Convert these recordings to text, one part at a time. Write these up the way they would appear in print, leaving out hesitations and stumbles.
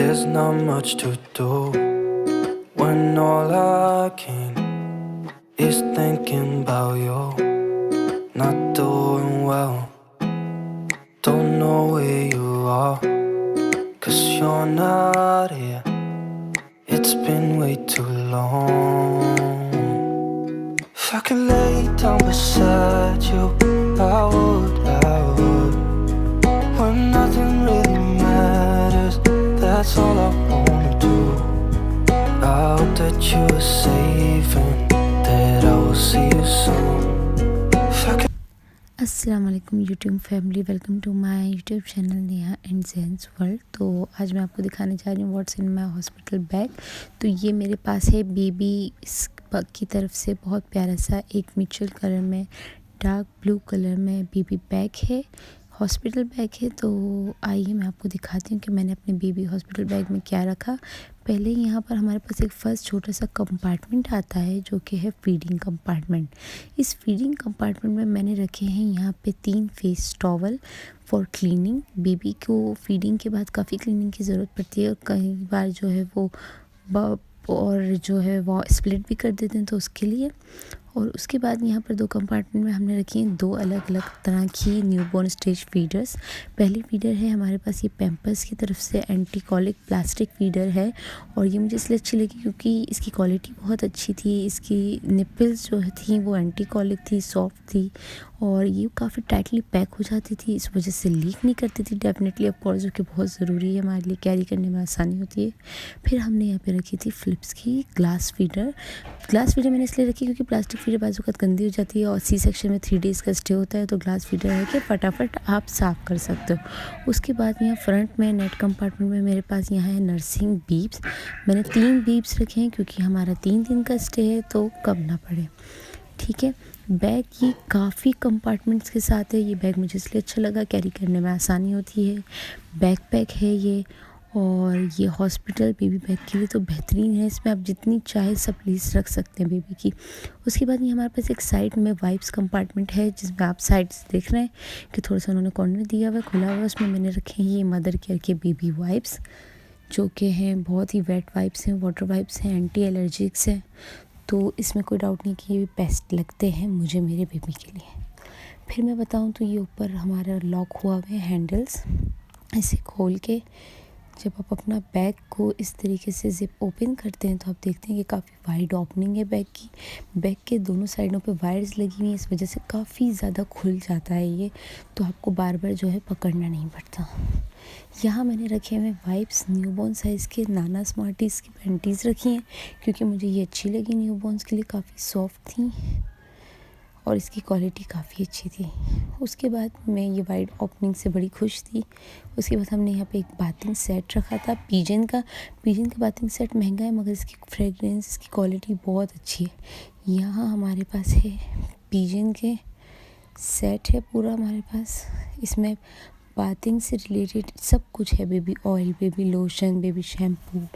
There's not much to do when all I can is thinking about you. Not doing well, don't know where you are, 'cause you're not here. It's been way too long. If I could lay down beside you, I would. When nothing really matters, that's all I wanna do. I hope that you are safe and that I will see you soon. अस्सलाम वालेकुम YouTube family, welcome to my YouTube channel Neha and Jen's world. तो आज मैं आपको दिखाने जा रही हूँ what's in my hospital bag. तो ये मेरे पास है बेबी की तरफ से बहुत प्यारा सा एक मिचल कलर में डार्क ब्लू कलर में बेबी बैग है, हॉस्पिटल बैग है। तो आइए मैं आपको दिखाती हूँ कि मैंने अपने बेबी हॉस्पिटल बैग में क्या रखा। पहले यहाँ पर हमारे पास एक फर्स्ट छोटा सा कंपार्टमेंट आता है जो कि है फीडिंग कंपार्टमेंट। इस फीडिंग कंपार्टमेंट में मैंने रखे हैं यहाँ पे 3 face towel for cleaning. Baby को फीडिंग के बाद काफ़ी क्लीनिंग की ज़रूरत पड़ती है और कई बार जो है वो वो स्प्लिट भी कर देते हैं, तो उसके लिए। और उसके बाद यहाँ पर 2 कंपार्टमेंट में हमने रखी हैं 2 अलग अलग तरह की न्यूबॉर्न स्टेज फीडर्स। पहली फीडर है हमारे पास ये पैम्पर्स की तरफ से एंटी कॉलिक प्लास्टिक फीडर है, और ये मुझे इसलिए अच्छी लगी क्योंकि इसकी क्वालिटी बहुत अच्छी थी। इसकी निपल्स जो थी वो एंटी कॉलिक थी, सॉफ्ट थी, और ये काफ़ी टाइटली पैक हो जाती थी, इस वजह से लीक नहीं करती थी डेफिनेटली, ऑफ कोर्स, जो कि बहुत ज़रूरी है, हमारे लिए कैरी करने में आसानी होती है। फिर हमने यहाँ पे रखी थी फ़िलिप्स की ग्लास फीडर। ग्लास फीडर मैंने इसलिए रखी क्योंकि प्लास्टिक फीडर बाजू का गंदी हो जाती है और सी सेक्शन में 3 डेज़ का स्टे होता है, तो ग्लास फीडर है कि फटाफट आप साफ़ कर सकते हो। उसके बाद यहाँ फ्रंट में नेट कंपार्टमेंट में मेरे पास यहाँ है नर्सिंग बीब्स। मैंने 3 बीब्स रखे हैं क्योंकि हमारा 3 दिन का स्टे है, तो कम ना पड़े, ठीक है। बैग ये काफ़ी कंपार्टमेंट्स के साथ है। ये बैग मुझे इसलिए अच्छा लगा, कैरी करने में आसानी होती है। बैकपैक है ये, और ये हॉस्पिटल बेबी बैग के लिए तो बेहतरीन है। इसमें आप जितनी चाहे सब प्लीज़ रख सकते हैं बेबी की। उसके बाद ये हमारे पास एक साइड में वाइप्स कंपार्टमेंट है, जिसमें आप साइड से देख रहे हैं कि थोड़ा सा उन्होंने कॉर्नर दिया हुआ है, खुला हुआ है। उसमें मैंने रखे हैं ये मदर केयर के बेबी वाइप्स, जो कि हैं बहुत ही वेट वाइप्स हैं, वाटर वाइप्स हैं, एंटी एलर्जिक्स हैं। तो इसमें कोई डाउट नहीं कि ये बेस्ट लगते हैं मुझे मेरे बेबी के लिए। फिर मैं बताऊं तो ये ऊपर हमारा लॉक हुआ हुआ है हैंडल्स। इसे खोल के जब आप अपना बैग को इस तरीके से ज़िप ओपन करते हैं तो आप देखते हैं कि काफ़ी वाइड ओपनिंग है बैग की। बैग के दोनों साइडों पे वायर्स लगी हुई हैं, इस वजह से काफ़ी ज़्यादा खुल जाता है ये, तो आपको बार बार जो है पकड़ना नहीं पड़ता। यहाँ मैंने रखे हुए वाइप्स न्यूबॉर्न साइज़ के नाना स्मार्टीज़ की पैंटीज़ रखी हैं क्योंकि मुझे ये अच्छी लगी, न्यूबॉर्न्स के लिए काफ़ी सॉफ्ट थी और इसकी क्वालिटी काफ़ी अच्छी थी। उसके बाद मैं ये वाइड ओपनिंग से बड़ी खुश थी। उसके बाद हमने यहाँ पे एक बाथिंग सेट रखा था पिजन का बाथिंग सेट महंगा है, मगर इसकी फ्रेगरेंस, इसकी क्वालिटी बहुत अच्छी है। यहाँ हमारे पास है पिजन के सेट है पूरा हमारे पास। इसमें बाथिंग से रिलेटेड सब कुछ है, baby oil, baby lotion, baby shampoo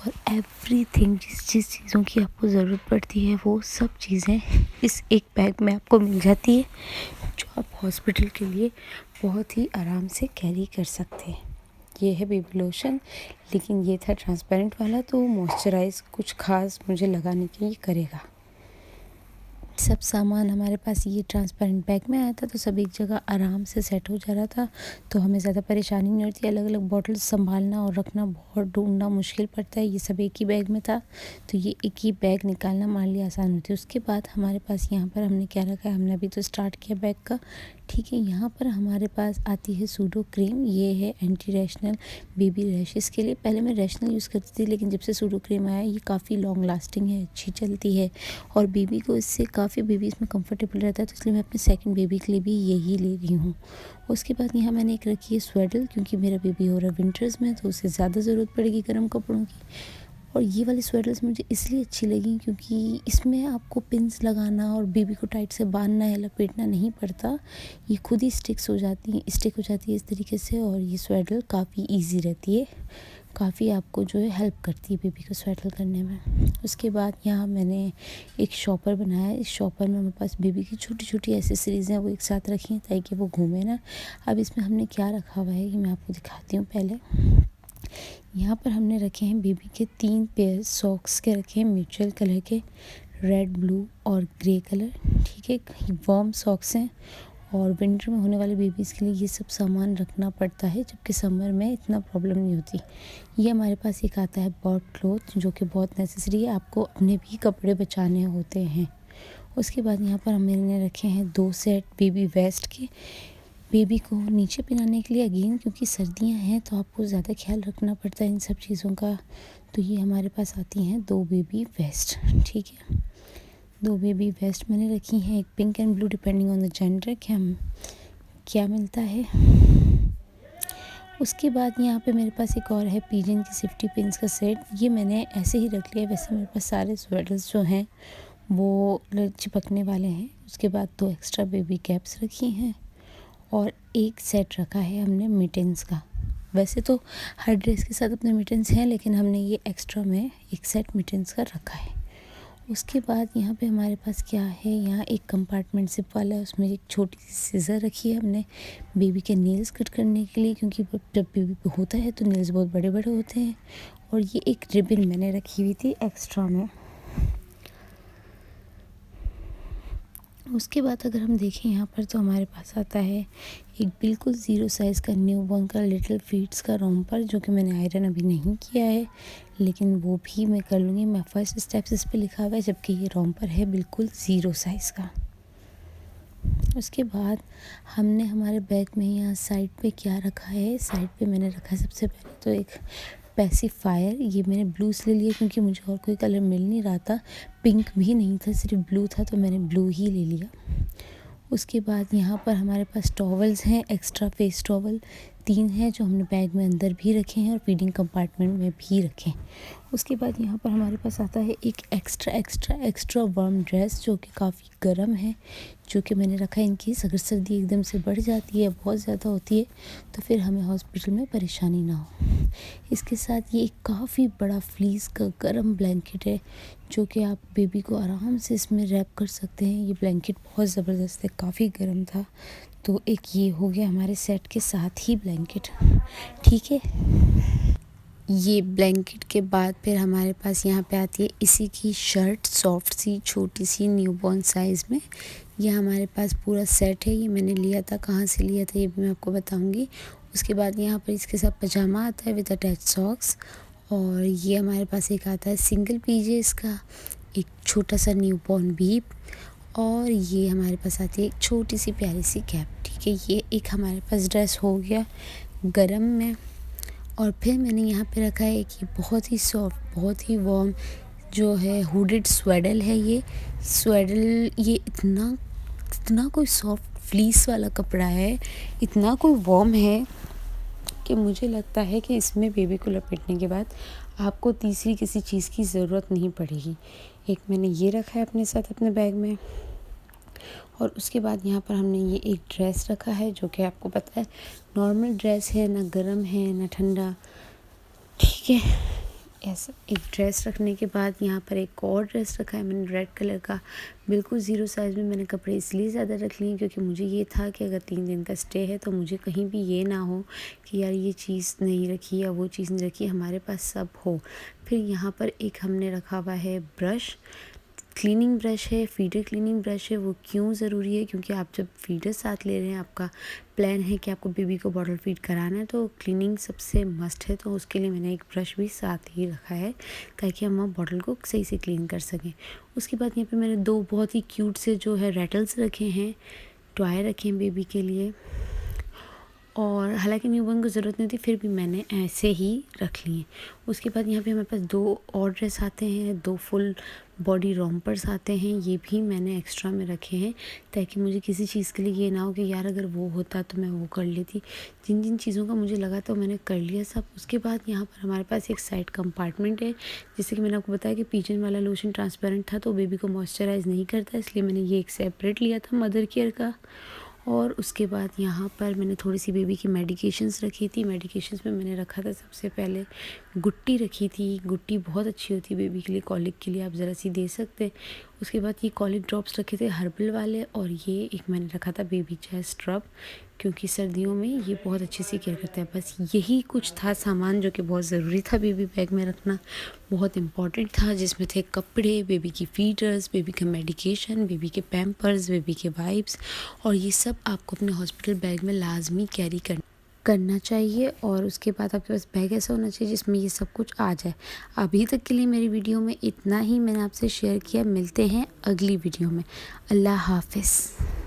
और एवरीथिंग, जिस चीज़ों की आपको ज़रूरत पड़ती है वो सब चीज़ें इस एक बैग में आपको मिल जाती है, जो आप हॉस्पिटल के लिए बहुत ही आराम से कैरी कर सकते हैं। ये है बेबी लोशन, लेकिन ये था ट्रांसपेरेंट वाला, तो मॉइस्चराइज़ कुछ ख़ास मुझे लगा नहीं कि ये करेगा। सब सामान हमारे पास ये ट्रांसपेरेंट बैग में आया था, तो सब एक जगह आराम से सेट हो जा रहा था, तो हमें ज़्यादा परेशानी नहीं होती। अलग अलग बॉटल्स संभालना और रखना बहुत ढूंढना मुश्किल पड़ता है, ये सब एक ही बैग में था, तो ये एक ही बैग निकालना हमारे लिए आसान होती है। उसके बाद हमारे पास यहाँ पर हमने क्या रखा है, हमने अभी तो स्टार्ट किया बैग का, ठीक है। यहाँ पर हमारे पास आती है सूडो क्रीम, ये है एंटी रैशनल बेबी रैशेस के लिए। पहले मैं रैशनल यूज़ करती थी, लेकिन जब से सूडो क्रीम आया ये काफ़ी लॉन्ग लास्टिंग है, अच्छी चलती है, और बेबी को इससे काफ़ी बेबी इसमें कंफर्टेबल रहता है, तो इसलिए मैं अपने सेकंड बेबी के लिए भी यही ले रही हूँ। उसके बाद यहाँ मैंने एक रखी है स्वेडल, क्योंकि मेरा बेबी हो रहा है विंटर्स में, तो उसे ज़्यादा ज़रूरत पड़ेगी गर्म कपड़ों की। और ये वाली स्वेटर्स मुझे इसलिए अच्छी लगी क्योंकि इसमें आपको पिन्स लगाना और बेबी को टाइट से बांधना या लपेटना नहीं पड़ता, ये खुद ही स्टिक हो जाती है इस तरीके से, और ये स्वेटर काफ़ी इजी रहती है, काफ़ी आपको जो है हेल्प करती है बेबी को स्वेटर करने में। उसके बाद यहाँ मैंने एक शॉपर बनाया है। इस शॉपर में मेरे पास बेबी की छोटी छोटी एसेसरीज़ हैं, वो एक साथ रखी हैं ताकि वो घूमे ना। अब इसमें हमने क्या रखा हुआ है ये मैं आपको दिखाती हूँ। पहले यहाँ पर हमने रखे हैं बेबी के 3 पेयर सॉक्स के रखे हैं म्यूचुअल कलर के, रेड, ब्लू और ग्रे कलर। ठीक है, वार्म सॉक्स हैं और विंटर में होने वाले बेबीज़ के लिए ये सब सामान रखना पड़ता है, जबकि समर में इतना प्रॉब्लम नहीं होती। ये हमारे पास एक आता है बॉट क्लॉथ, जो कि बहुत नेसेसरी है, आपको अपने भी कपड़े बचाने होते हैं। उसके बाद यहाँ पर हमने रखे हैं 2 सेट बेबी वेस्ट के, बेबी को नीचे पहनाने के लिए। अगेन क्योंकि सर्दियाँ हैं तो आपको ज़्यादा ख्याल रखना पड़ता है इन सब चीज़ों का। तो ये हमारे पास आती हैं 2 बेबी वेस्ट। ठीक है, 2 बेबी वेस्ट मैंने रखी हैं, एक pink and blue depending on the gender कि हम क्या मिलता है। उसके बाद यहाँ पे मेरे पास एक और है पिजन की सेफ्टी पिन्स का सेट। ये मैंने ऐसे ही रख लिया, वैसे मेरे पास सारे स्वेटर्स जो हैं वो चिपकने वाले हैं। उसके बाद 2 एक्स्ट्रा बेबी कैप्स रखी हैं और एक सेट रखा है हमने मिटेंस का। वैसे तो हर ड्रेस के साथ अपने मिटेंस हैं, लेकिन हमने ये एक्स्ट्रा में एक सेट मिटेंस का रखा है। उसके बाद यहाँ पे हमारे पास क्या है, यहाँ एक कंपार्टमेंट जिप वाला है, उसमें एक छोटी सी सीज़र रखी है हमने बेबी के नेल्स कट करने के लिए, क्योंकि जब बेबी होता है तो नेल्स बहुत बड़े बड़े होते हैं। और ये एक रिबन मैंने रखी हुई थी एक्स्ट्रा में। उसके बाद अगर हम देखें यहाँ पर तो हमारे पास आता है एक बिल्कुल 0 साइज़ का न्यूबॉर्न का लिटिल फीट्स का रोम्पर, जो कि मैंने आयरन अभी नहीं किया है, लेकिन वो भी मैं कर लूँगी। मैं फर्स्ट स्टेप्स इस पे लिखा हुआ है, जबकि ये रोम्पर है बिल्कुल 0 साइज़ का। उसके बाद हमने हमारे बैग में यहाँ साइड पे क्या रखा है, साइड पे मैंने रखा है सबसे पहले तो एक पैसिफायर। ये मैंने ब्लू इसलिए लिया क्योंकि मुझे और कोई कलर मिल नहीं रहा था, पिंक भी नहीं था, सिर्फ ब्लू था, तो मैंने ब्लू ही ले लिया। उसके बाद यहाँ पर हमारे पास टॉवल्स हैं, एक्स्ट्रा फेस टॉवल 3 हैं, जो हमने बैग में अंदर भी रखे हैं और फीडिंग कंपार्टमेंट में भी रखे हैं। उसके बाद यहाँ पर हमारे पास आता है एक एक्स्ट्रा वार्म ड्रेस, जो कि काफ़ी गर्म है, जो कि मैंने रखा है इनकेस अगर सर्दी एकदम से बढ़ जाती है, बहुत ज़्यादा होती है, तो फिर हमें हॉस्पिटल में परेशानी ना हो। इसके साथ ये एक काफ़ी बड़ा फ्लीस का गर्म ब्लैंकेट है, जो कि आप बेबी को आराम से इसमें रैप कर सकते हैं। ये ब्लैंकेट बहुत ज़बरदस्त है, काफ़ी गर्म था, तो एक ये हो गया हमारे सेट के साथ ही ब्लैंकेट। ठीक है, ये ब्लैंकेट के बाद फिर हमारे पास यहाँ पे आती है इसी की शर्ट, सॉफ्ट सी छोटी सी न्यूबॉर्न साइज़ में। ये हमारे पास पूरा सेट है, ये मैंने लिया था, कहाँ से लिया था ये भी मैं आपको बताऊँगी। उसके बाद यहाँ पर इसके साथ पजामा आता है विद अटैच सॉक्स, और ये हमारे पास एक आता है सिंगल पीजे इसका, एक छोटा सा न्यूबॉर्न बीब, और ये हमारे पास आती है एक छोटी सी प्यारी सी कैप। ठीक है, ये एक हमारे पास ड्रेस हो गया गरम में। और फिर मैंने यहाँ पे रखा है कि बहुत ही सॉफ्ट, बहुत ही वार्म जो है हुडेड स्वेडल है। ये स्वेडल ये इतना कोई सॉफ्ट फ्लीस वाला कपड़ा है, इतना कोई वार्म है कि मुझे लगता है कि इसमें बेबी को लपेटने के बाद आपको तीसरी किसी चीज़ की ज़रूरत नहीं पड़ेगी। एक मैंने ये रखा है अपने साथ अपने बैग में, और उसके बाद यहाँ पर हमने ये एक ड्रेस रखा है, जो कि आपको पता है नॉर्मल ड्रेस है, ना गर्म है ना ठंडा। ठीक है, ऐसा एक ड्रेस रखने के बाद यहाँ पर एक और ड्रेस रखा है मैंने रेड कलर का, बिल्कुल 0 साइज़ में। मैंने कपड़े इसलिए ज़्यादा रख लिए क्योंकि मुझे ये था कि अगर 3 दिन का स्टे है तो मुझे कहीं भी ये ना हो कि यार ये चीज़ नहीं रखी या वो चीज़ नहीं रखी, हमारे पास सब हो। फिर यहाँ पर एक हमने रखा हुआ है ब्रश, क्लीनिंग ब्रश है, फीडर क्लीनिंग ब्रश है। वो क्यों ज़रूरी है, क्योंकि आप जब फीडर साथ ले रहे हैं, आपका प्लान है कि आपको बेबी को बॉटल फीड कराना है, तो क्लीनिंग सबसे मस्ट है। तो उसके लिए मैंने एक ब्रश भी साथ ही रखा है, ताकि हम बॉटल को सही से क्लीन कर सकें। उसके बाद यहाँ पे मैंने 2 बहुत ही क्यूट से जो है रेटल्स रखे हैं, टॉय रखे हैं बेबी के लिए, और हालांकि न्यूबॉर्न को ज़रूरत नहीं थी, फिर भी मैंने ऐसे ही रख लिए। उसके बाद यहाँ पे हमारे पास 2 और ड्रेस आते हैं, 2 फुल बॉडी रोम्पर्स आते हैं, ये भी मैंने एक्स्ट्रा में रखे हैं, ताकि मुझे किसी चीज़ के लिए ये ना हो कि यार अगर वो होता तो मैं वो कर लेती। जिन जिन चीज़ों का मुझे लगा तो मैंने कर लिया सब। उसके बाद यहाँ पर हमारे पास एक साइड कंपार्टमेंट है, जैसे कि मैंने आपको बताया कि पिजन वाला लोशन ट्रांसपेरेंट था, तो बेबी को मॉइस्चराइज़ नहीं करता, इसलिए मैंने ये एक सेपरेट लिया था मदर केयर का। और उसके बाद यहाँ पर मैंने थोड़ी सी बेबी की मेडिकेशंस रखी थी। मेडिकेशंस में मैंने रखा था सबसे पहले गुट्टी रखी थी। गुट्टी बहुत अच्छी होती है बेबी के लिए, कॉलिक के लिए आप ज़रा सी दे सकते। उसके बाद ये कॉलिक ड्रॉप्स रखे थे हर्बल वाले, और ये एक मैंने रखा था बेबी चेस्ट रब, क्योंकि सर्दियों में ये बहुत अच्छे से केयर करता है। बस यही कुछ था सामान जो कि बहुत ज़रूरी था बेबी बैग में रखना, बहुत इम्पॉर्टेंट था, जिसमें थे कपड़े, बेबी की फीडर्स, बेबी का मेडिकेशन, बेबी के पैम्पर्स, बेबी के वाइप्स, और ये सब आपको अपने हॉस्पिटल बैग में लाजमी कैरी करना चाहिए। और उसके बाद आपके पास बैग ऐसा होना चाहिए जिसमें ये सब कुछ आ जाए। अभी तक के लिए मेरी वीडियो में इतना ही मैंने आपसे शेयर किया। मिलते हैं अगली वीडियो में। अल्लाह हाफ़िज़।